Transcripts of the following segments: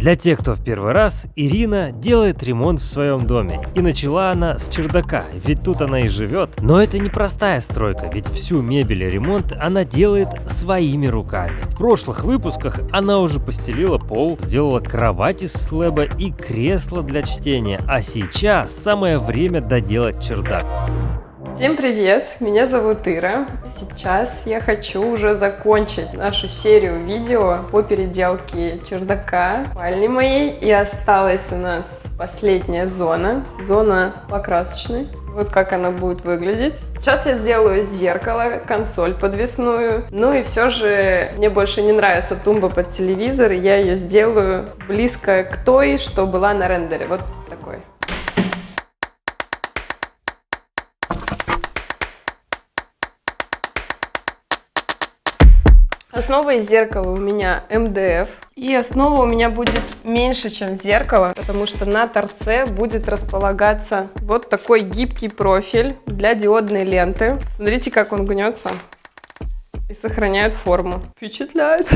Для тех, кто в первый раз, Ирина делает ремонт в своем доме. И начала она с чердака, ведь тут она и живет. Но это не простая стройка, ведь всю мебель и ремонт она делает своими руками. В прошлых выпусках она уже постелила пол, сделала кровать из слэба и кресло для чтения. А сейчас самое время доделать чердак. Всем привет! Меня зовут Ира. Сейчас я хочу уже закончить нашу серию видео по переделке чердака спальни моей. И осталась у нас последняя зона покрасочной. Вот как она будет выглядеть. Сейчас я сделаю зеркало, консоль подвесную. Ну и все же мне больше не нравится тумба под телевизор. Я ее сделаю близко к той, что была на рендере. Вот такой. Основа из зеркала у меня МДФ. И основа у меня будет меньше, чем зеркало, потому что на торце будет располагаться вот такой гибкий профиль для диодной ленты. Смотрите, как он гнется и сохраняет форму. Впечатляет.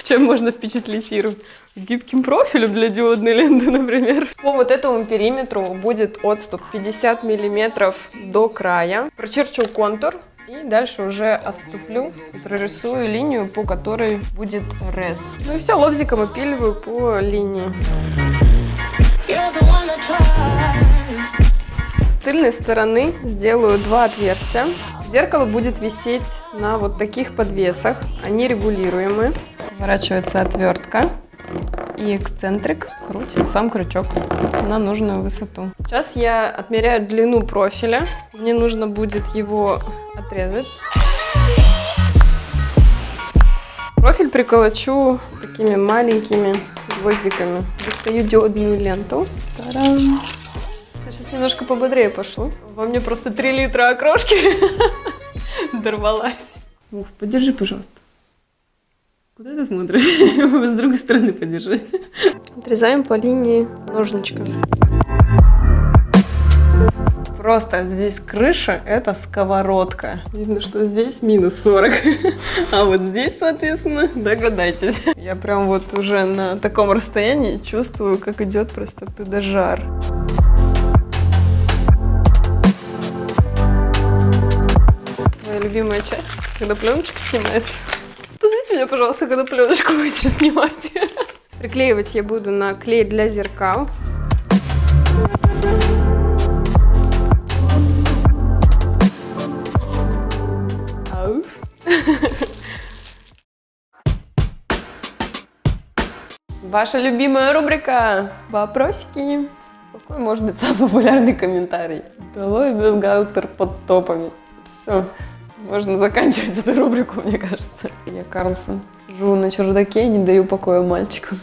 Чем можно впечатлить Иру? Гибким профилем для диодной ленты, например. По вот этому периметру будет отступ 50 мм до края. Прочерчу контур. И дальше уже отступлю и прорисую линию, по которой будет рез. Ну и все, лобзиком опиливаю по линии. С тыльной стороны сделаю два отверстия. Зеркало будет висеть на вот таких подвесах. Они регулируемы. Поворачивается отвертка. И эксцентрик крутит сам крючок на нужную высоту. Сейчас я отмеряю длину профиля. Мне нужно будет его отрезать. Профиль приколочу такими маленькими гвоздиками. Достаю диодную ленту. Та-дам! Сейчас немножко пободрее пошло. Во мне просто 3 литра окрошки. Дорвалась. Уф, подержи, пожалуйста. Куда ты смотришь? С другой стороны подержи. Отрезаем по линии ножничками. Просто здесь крыша — это сковородка. Видно, что здесь минус 40. А вот здесь, соответственно, догадайтесь. Я прям вот уже на таком расстоянии чувствую, как идет просто оттуда жар. Моя любимая часть, когда пленочка снимается. Позовите меня, пожалуйста, когда пленочку будете снимать. Приклеивать я буду на клей для зеркал. Ваша любимая рубрика «Вопросики». Какой может быть самый популярный комментарий? Долой бюстгальтер под топами. Все. Можно заканчивать эту рубрику, мне кажется. Я Карлсон. Живу на чердаке, не даю покоя мальчикам.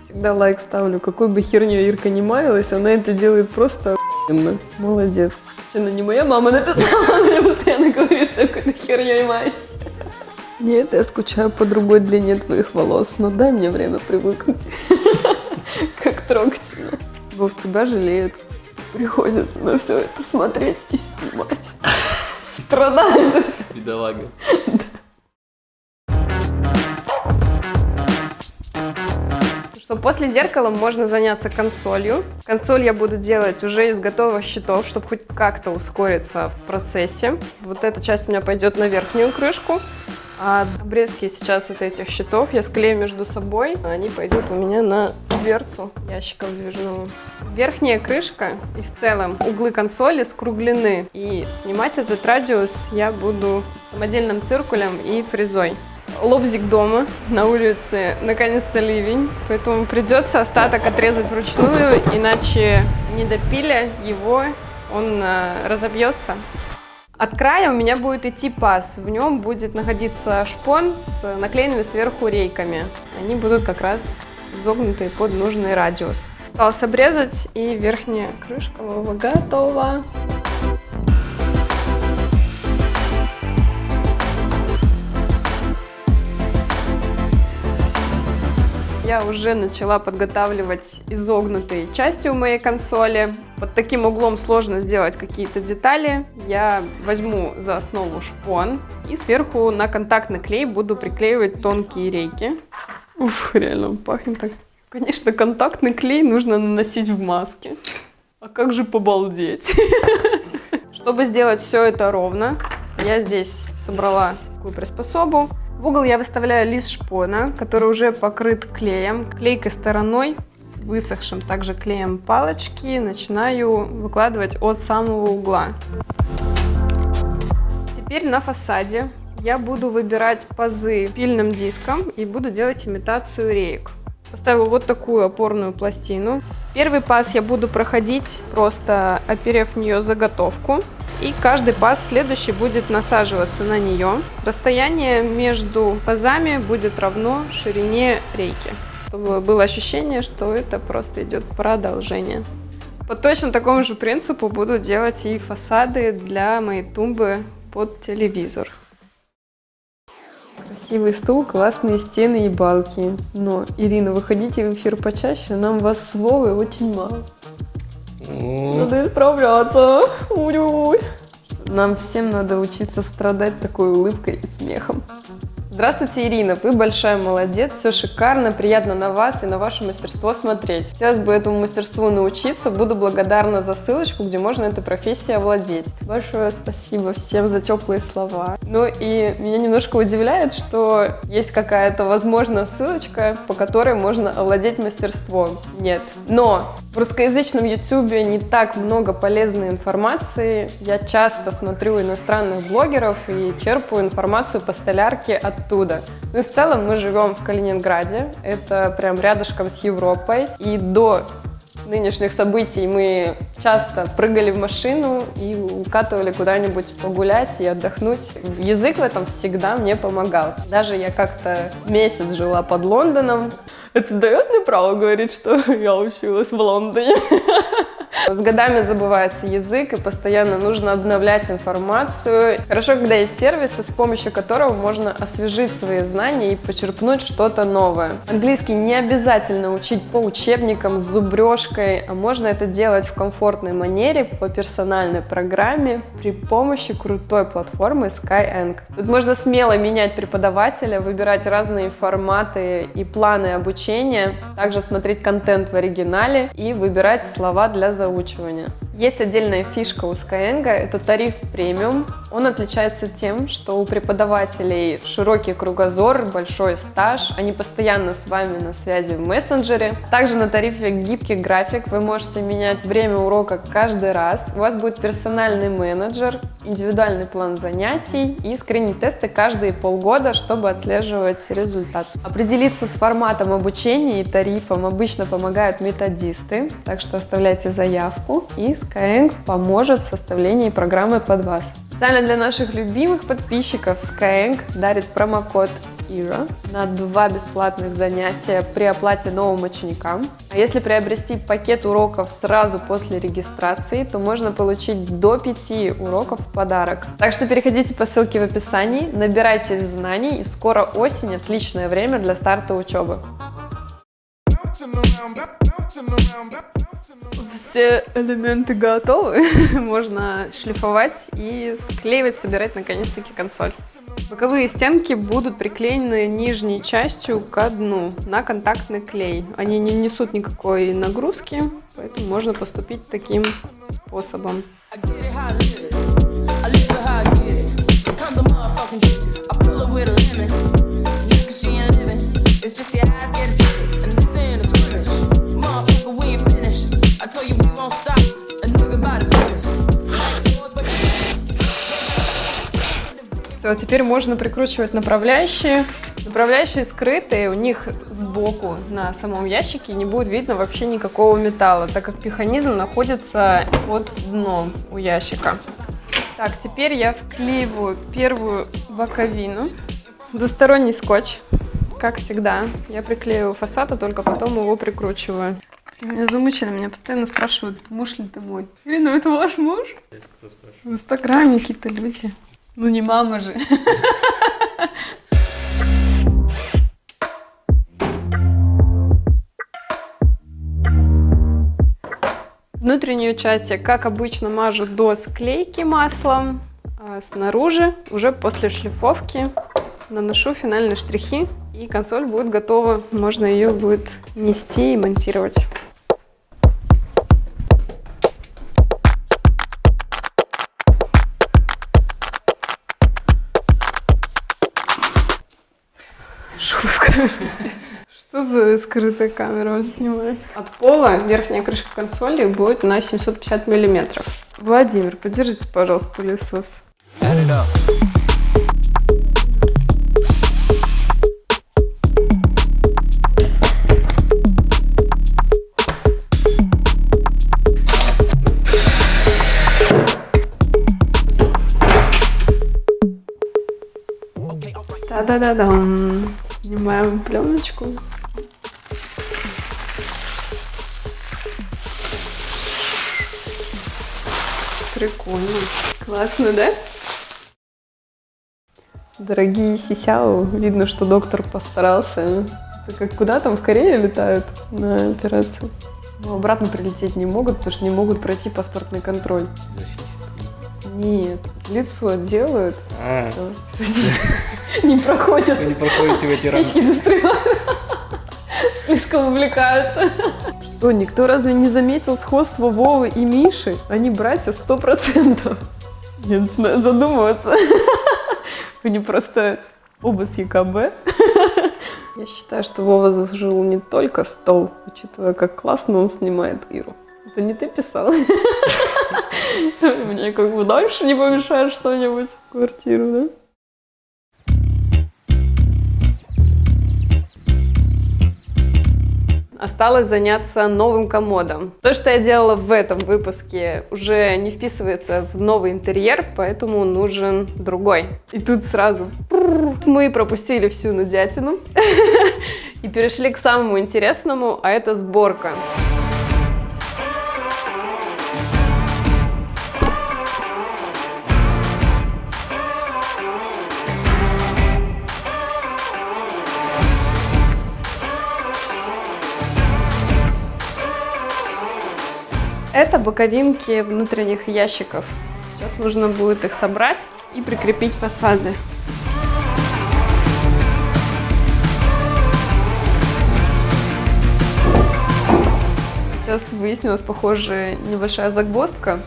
Всегда лайк ставлю. Какой бы херней Ирка не маялась, она это делает просто охуенно. Молодец. Она не моя мама написала, она мне постоянно говорит, что какой-то херней маюсь. Нет, я скучаю по другой длине твоих волос, но дай мне время привыкнуть. Как трогательно. Вов, тебя жалеют. Приходится на все это смотреть и снимать. Страдает. Бедолага. Что после зеркала можно заняться консолью. Консоль я буду делать уже из готовых щитов, чтобы хоть как-то ускориться в процессе. Вот эта часть у меня пойдет на верхнюю крышку. А обрезки сейчас от этих щитов я склею между собой. Они пойдут у меня на дверцу ящика выдвижного. Верхняя крышка и в целом углы консоли скруглены. И снимать этот радиус я буду самодельным циркулем и фрезой. Лобзик дома, на улице наконец-то ливень, поэтому придется остаток отрезать вручную, иначе не допиля его, он разобьется. От края у меня будет идти паз, в нем будет находиться шпон с наклеенными сверху рейками. Они будут как раз изогнутые под нужный радиус. Осталось обрезать, и верхняя крышка готова. Я уже начала подготавливать изогнутые части у моей консоли. Под таким углом сложно сделать какие-то детали. Я возьму за основу шпон и сверху на контактный клей буду приклеивать тонкие рейки. Уф, реально он пахнет так. Конечно, контактный клей нужно наносить в маске. А как же побалдеть? Чтобы сделать все это ровно, я здесь собрала такую приспособу. В угол я выставляю лист шпона, который уже покрыт клеем, клейкой стороной, с высохшим также клеем палочки. Начинаю выкладывать от самого угла. Теперь на фасаде я буду выбирать пазы пильным диском и буду делать имитацию реек. Поставила вот такую опорную пластину. Первый паз я буду проходить, просто оперев в нее заготовку. И каждый паз следующий будет насаживаться на нее. Расстояние между пазами будет равно ширине рейки, чтобы было ощущение, что это просто идет продолжение. По точно такому же принципу буду делать и фасады для моей тумбы под телевизор. Красивый стул, классные стены и балки. Но, Ирина, выходите в эфир почаще, нам вас с Вовой очень мало. Надо исправляться. Ой-ой. Нам всем надо учиться страдать такой улыбкой и смехом. Здравствуйте, Ирина, вы большая молодец, все шикарно, приятно на вас и на ваше мастерство смотреть. Хотелось бы этому мастерству научиться, буду благодарна за ссылочку, где можно этой профессией овладеть. Большое спасибо всем за теплые слова. Ну и меня немножко удивляет, что есть какая-то, возможно, ссылочка, по которой можно овладеть мастерством. Нет. Но в русскоязычном YouTube не так много полезной информации. Я часто смотрю иностранных блогеров и черпаю информацию по столярке оттуда. Ну и в целом мы живем в Калининграде, это прям рядышком с Европой. И до нынешних событий мы часто прыгали в машину и укатывали куда-нибудь погулять и отдохнуть. Язык в этом всегда мне помогал. Даже я как-то месяц жила под Лондоном. Это дает мне право говорить, что я училась в Лондоне. С годами забывается язык, и постоянно нужно обновлять информацию. Хорошо, когда есть сервисы, с помощью которого можно освежить свои знания и почерпнуть что-то новое. Английский не обязательно учить по учебникам с зубрежкой, а можно это делать в комфортной манере по персональной программе при помощи крутой платформы Skyeng. Тут можно смело менять преподавателя, выбирать разные форматы и планы обучения, также смотреть контент в оригинале и выбирать слова для заучивания. Есть отдельная фишка у Skyeng, это тариф премиум. Он отличается тем, что у преподавателей широкий кругозор, большой стаж, они постоянно с вами на связи в мессенджере. Также на тарифе гибкий график, вы можете менять время урока каждый раз. У вас будет персональный менеджер, индивидуальный план занятий и скрининг-тесты каждые полгода, чтобы отслеживать результат. Определиться с форматом обучения и тарифом обычно помогают методисты, так что оставляйте заявку, и Skyeng поможет в составлении программы под вас. Специально для наших любимых подписчиков Skyeng дарит промокод ERA на 2 бесплатных занятия при оплате новым ученикам. А если приобрести пакет уроков сразу после регистрации, то можно получить до 5 уроков в подарок. Так что переходите по ссылке в описании, набирайтесь знаний, и скоро осень – отличное время для старта учебы. Все элементы готовы, можно шлифовать и склеивать, собирать наконец-таки консоль. Боковые стенки будут приклеены нижней частью ко дну на контактный клей. Они не несут никакой нагрузки, поэтому можно поступить таким способом. Все, теперь можно прикручивать направляющие. Направляющие скрытые, у них сбоку на самом ящике не будет видно вообще никакого металла, так как механизм находится под дном у ящика. Так, теперь я вклеиваю первую боковину. Двусторонний скотч, как всегда. Я приклеиваю фасад, а только потом его прикручиваю. Меня замучили, меня постоянно спрашивают, муж ли ты мой? Ирина, это ваш муж? В Инстаграме какие-то люди. Ну не мама же. Внутреннюю часть я, как обычно, мажу до склейки маслом, а снаружи уже после шлифовки наношу финальные штрихи И консоль будет готова. Можно ее будет нести и монтировать. Шутка. Что за скрытая камера вас снимает? От пола верхняя крышка консоли будет на 750 миллиметров. Владимир, подержите, пожалуйста, пылесос. Да-да-да-дам. Снимаем пленочку. Прикольно. Классно, да? Дорогие сисяо, видно, что доктор постарался. Это как куда там в Корее летают на операцию? Но обратно прилететь не могут, потому что не могут пройти паспортный контроль. Нет, лицо делают. Не проходят. Вы не проходите в эти рамки. Сиськи застревают. Слишком увлекаются. Что, никто разве не заметил сходство Вовы и Миши? Они братья 100%. Я начинаю задумываться. Они просто оба с ЕКБ. Я считаю, что Вова заслужил не только стол, учитывая, как классно он снимает Иру. Это не ты писал? Мне как бы дальше не помешает что-нибудь в квартиру, да? Осталось заняться новым комодом. То, что я делала в этом выпуске, уже не вписывается в новый интерьер, поэтому нужен другой. И тут сразу мы пропустили всю нудятину и перешли к самому интересному, а это сборка. Это боковинки внутренних ящиков. Сейчас нужно будет их собрать и прикрепить фасады. Сейчас выяснилась, похоже, небольшая загвоздка.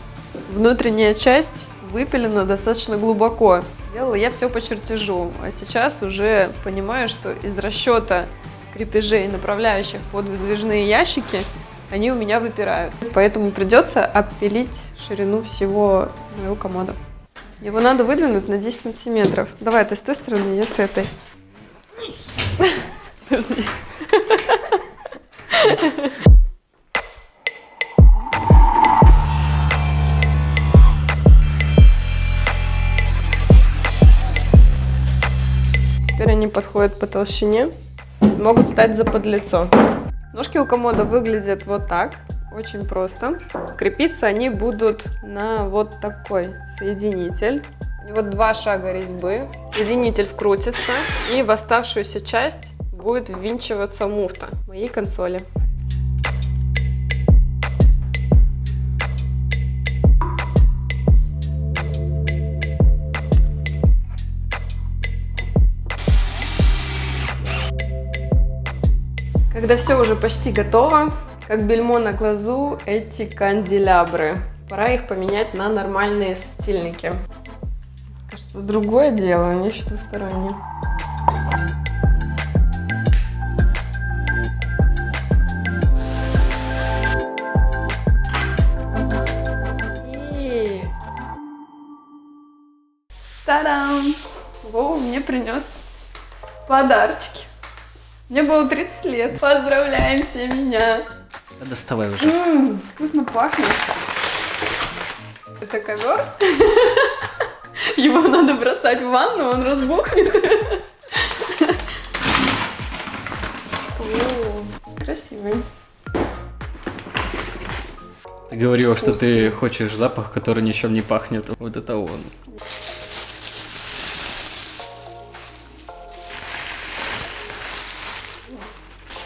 Внутренняя часть выпилена достаточно глубоко. Делала я все по чертежу, а сейчас уже понимаю, что из расчета крепежей, направляющих под выдвижные ящики, они у меня выпирают. Поэтому придется обпилить ширину всего моего комода. Его надо выдвинуть на 10 сантиметров. Давай, ты с той стороны, я с этой. Подожди. Теперь они подходят по толщине. Могут стать заподлицо. Ножки у комода выглядят вот так, очень просто. Крепиться они будут на вот такой соединитель. У него 2 шага резьбы. Соединитель вкрутится, и в оставшуюся часть будет ввинчиваться муфта моей консоли. Когда все уже почти готово, как бельмо на глазу, эти канделябры. Пора их поменять на нормальные светильники. Кажется, другое дело, они еще двусторонние. И... Та-дам! Вова мне принес подарочки. Мне было 30 лет. Поздравляем все меня. Доставай уже. Вкусно пахнет. Это ковер. Его надо бросать в ванну, он разбухнет. О, красивый. Ты говорила, что ты хочешь запах, который ничем не пахнет. Вот это он.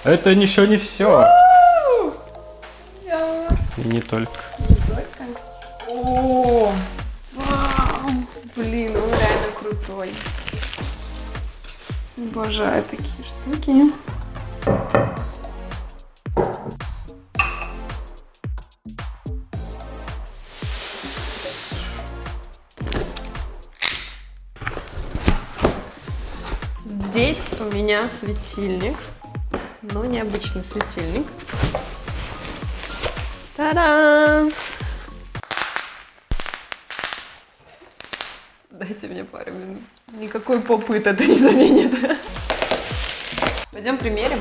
Это еще не все. И не только. О, вау! Блин, он реально крутой. Обожаю такие штуки. Здесь у меня светильник, но необычный светильник. Та-дам! Дайте мне пару минут. Никакой попыт это не заменит. Пойдем примерим.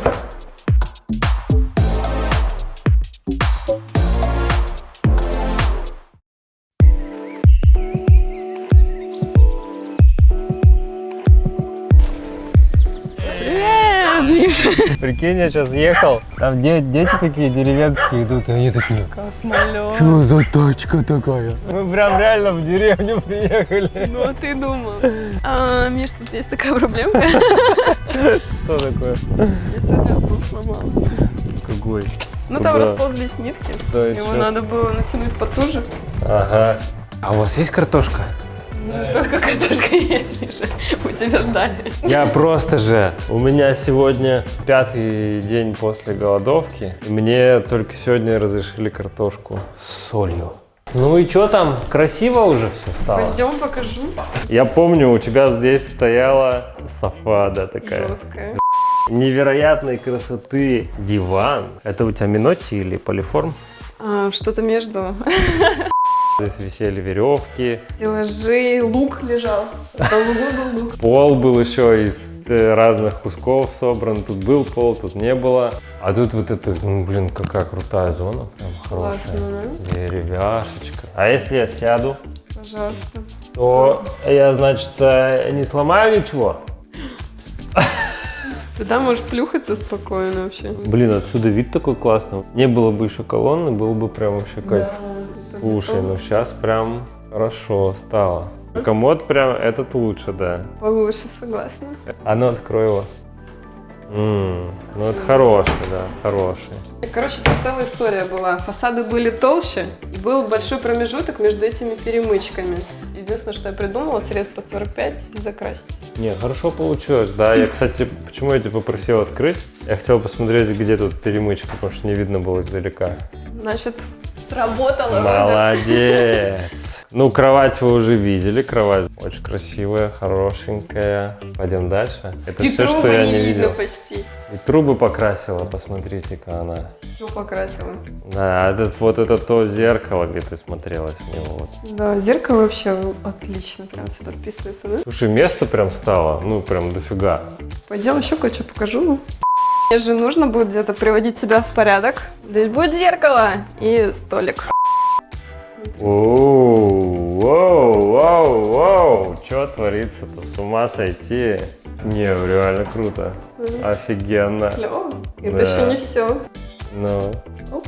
Прикинь, я сейчас ехал, там дети такие деревенские идут, и они такие, Космолет. что за тачка такая? Мы прям реально в деревню приехали. Ну, а ты думал. Миш, тут есть такая проблемка. Что такое? Я сегодня стул сломал. Какой? Ну, там Куда? расползлись нитки. Да, и Его чё? надо было натянуть потуже. Ага. А у вас есть картошка? Только картошка есть, Миша. Мы тебя ждали. Я просто же, у меня сегодня 5-й день после голодовки, и мне только сегодня разрешили картошку с солью. Ну и что там, красиво уже все стало? Пойдем покажу. Я помню, у тебя здесь стояла софа, да, такая. Жесткая. Невероятной красоты диван. Это у тебя Минотти или Полиформ? Что-то между. Здесь висели веревки, Стеллажи, лук лежал. Там в углу был лук. пол был еще из разных кусков собран. Тут был пол, тут не было. А тут вот это, ну, блин, какая крутая зона, прям хорошая. Классно, да? Деревяшечка. А если я сяду, Пожалуйста. то я, значит, не сломаю ничего? Туда можешь плюхаться спокойно вообще. Блин, отсюда вид такой классный. Не было бы еще колонны, было бы прям вообще кайф. Слушай, ну сейчас прям хорошо стало. Комод прям этот лучше, да. Получше, согласна. А ну открой его. Ну это хороший, да, хороший. Короче, там целая история была. Фасады были толще, и был большой промежуток между этими перемычками. Единственное, что я придумала, срез под 45 и закрасить. Не, хорошо получилось, да. Я, кстати, почему я тебя попросил открыть? Я хотел посмотреть, где тут перемычка, потому что не видно было издалека. Значит, сработало. Молодец! Ну, кровать вы уже видели, кровать очень красивая, хорошенькая. Пойдем дальше. Это И все, трубы что я не видно видел. почти. И трубы покрасила, посмотрите-ка она. Все покрасила. Да, это то зеркало, где ты смотрелась в него. Вот. Да, зеркало вообще отлично, прям сюда вписывается, да? Слушай, место прям стало, ну прям дофига. Пойдем еще кое-что покажу. Мне же нужно будет где-то приводить себя в порядок. Здесь будет зеркало и столик. Оу, воу, воу, воу, что творится-то, с ума сойти? Не, реально круто, офигенно. Клево. Это Да. еще не все. Ну, Оп.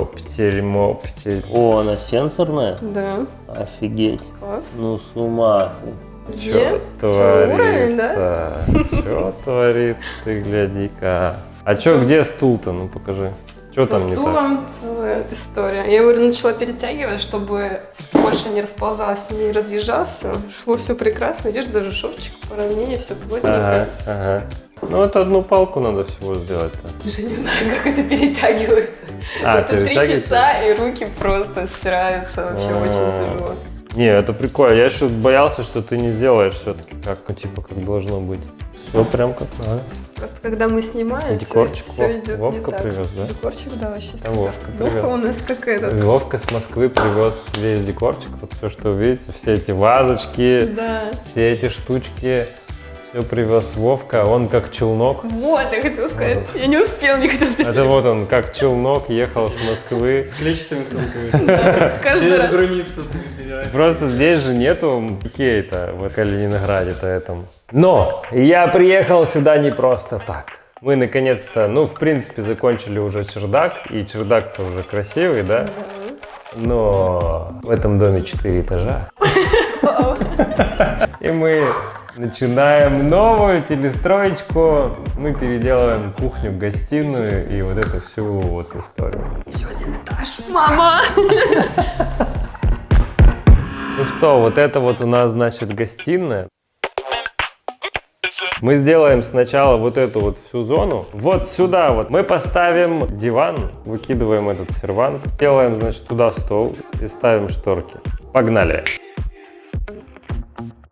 ёптель-моптель. О, она сенсорная? Да, Офигеть. класс. Ну, с ума сойти. Где? Что Уровень, да? творится? Что творится, ты гляди-ка. А чё, где стул-то? Ну, покажи. Что там Со не так? стулом целая история. Я его начала перетягивать, чтобы больше не расползался, не разъезжался. Шло все прекрасно. Видишь, даже шовчик поровнее, все плотненько. Ага. Ну, это одну палку надо всего сделать-то. Даже не знаю, как это перетягивается. А, это 3 перетягивается? часа, и руки просто стираются. Вообще А. очень тяжело. Не, это прикольно. Я еще боялся, что ты не сделаешь все-таки как, ну, типа, как должно быть. Все прям как надо. Просто когда мы снимаем, Декорчик все Вов- идет Вовка не так. привез, да? Декорчик, да, вообще Там супер. Вовка привез. Вовка у нас как этот. Вовка с Москвы привез весь декорчик. Вот все, что вы видите, все эти вазочки, Да. все эти штучки. Все привез Вовка. Он как челнок. Вот, я хотела сказать. Я не успел, не хотел тебе. Это вот он, как челнок, ехал с Москвы. С клетчатыми сумками. Каждый Через раз. границу перебираешь. Просто здесь же нету Икеи-то в Калининграде-то этом. Но я приехал сюда не просто так. Мы наконец-то, ну, в принципе, закончили уже чердак, и чердак-то уже красивый, да? Но в этом доме 4 этажа. И мы начинаем новую телестроечку. Мы переделываем кухню в гостиную и вот эту всю вот историю. Еще один этаж. Мама! Ну что, вот это вот у нас, значит, гостиная. Мы сделаем сначала вот эту вот всю зону. Вот сюда вот мы поставим диван, выкидываем этот сервант, делаем, значит, туда стол и ставим шторки. Погнали!